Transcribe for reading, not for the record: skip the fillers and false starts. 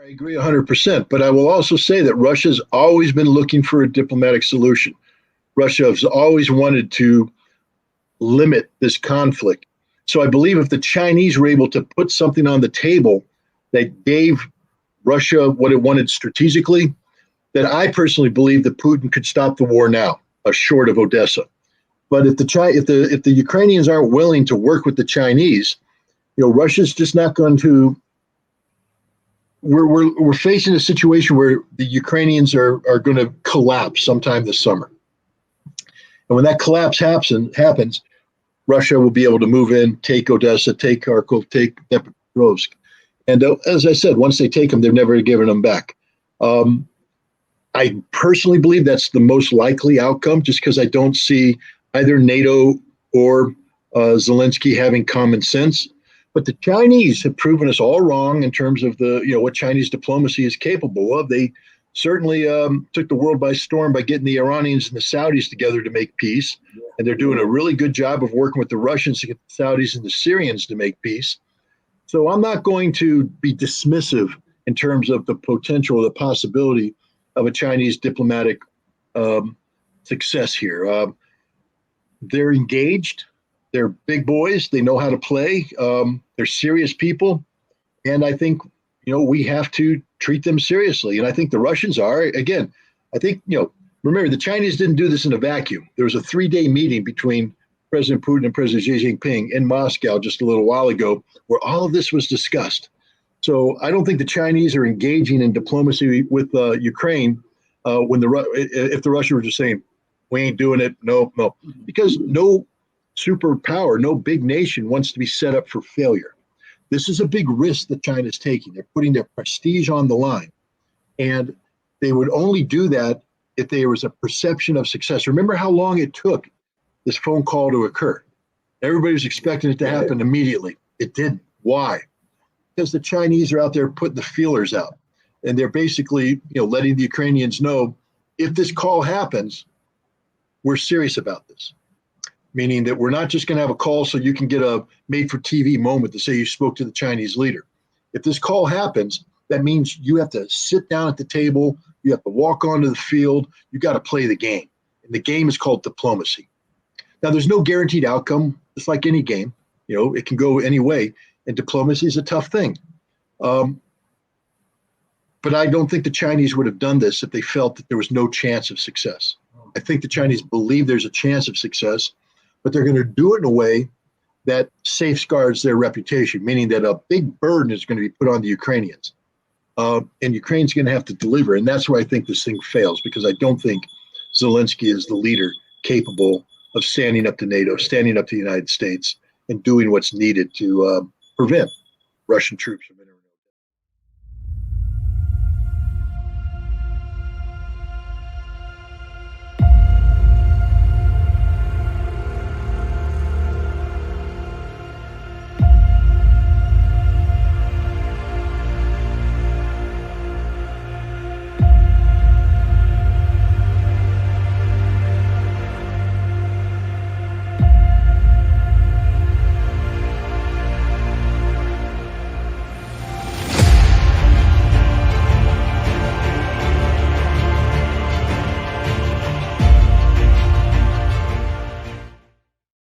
I agree 100%. But I will also say that Russia's always been looking for a diplomatic solution. Russia has always wanted to limit this conflict. So I believe if the Chinese were able to put something on the table that gave Russia what it wanted strategically, then I personally believe that Putin could stop the war now, short of Odessa. But if the Ukrainians aren't willing to work with the Chinese, Russia's just not going to. We're facing a situation where the Ukrainians are going to collapse sometime this summer, and when that collapse happens, Russia will be able to move in, take Odessa, take Kharkov, take Dnipropetrovsk, and as I said, once they take them, they're never giving them back. I personally believe that's the most likely outcome, just because I don't see either NATO or Zelensky having common sense. But the Chinese have proven us all wrong in terms of what Chinese diplomacy is capable of. They certainly took the world by storm by getting the Iranians and the Saudis together to make peace. And they're doing a really good job of working with the Russians to get the Saudis and the Syrians to make peace. So I'm not going to be dismissive in terms of the potential or the possibility of a Chinese diplomatic success here. They're engaged. They're big boys. They know how to play. They're serious people. And I think, we have to treat them seriously. And I think the Russians are. Again, I think, remember, the Chinese didn't do this in a vacuum. There was a 3-day meeting between President Putin and President Xi Jinping in Moscow just a little while ago where all of this was discussed. So I don't think the Chinese are engaging in diplomacy with Ukraine if the Russians were just saying, we ain't doing it. No, because no superpower, no big nation wants to be set up for failure. This is a big risk that China's taking. They're putting their prestige on the line. And they would only do that if there was a perception of success. Remember how long it took this phone call to occur. Everybody was expecting it to happen immediately. It didn't. Why? Because the Chinese are out there putting the feelers out. And they're basically, letting the Ukrainians know, if this call happens, we're serious about this. Meaning that we're not just going to have a call so you can get a made-for-TV moment to say you spoke to the Chinese leader. If this call happens, that means you have to sit down at the table, you have to walk onto the field, you got to play the game. And the game is called diplomacy. Now, there's no guaranteed outcome. It's like any game. It can go any way. And diplomacy is a tough thing. But I don't think the Chinese would have done this if they felt that there was no chance of success. I think the Chinese believe there's a chance of success, but they're going to do it in a way that safeguards their reputation, meaning that a big burden is going to be put on the Ukrainians. And Ukraine's going to have to deliver. And that's where I think this thing fails, because I don't think Zelensky is the leader capable of standing up to NATO, standing up to the United States, and doing what's needed to prevent Russian troops from entering.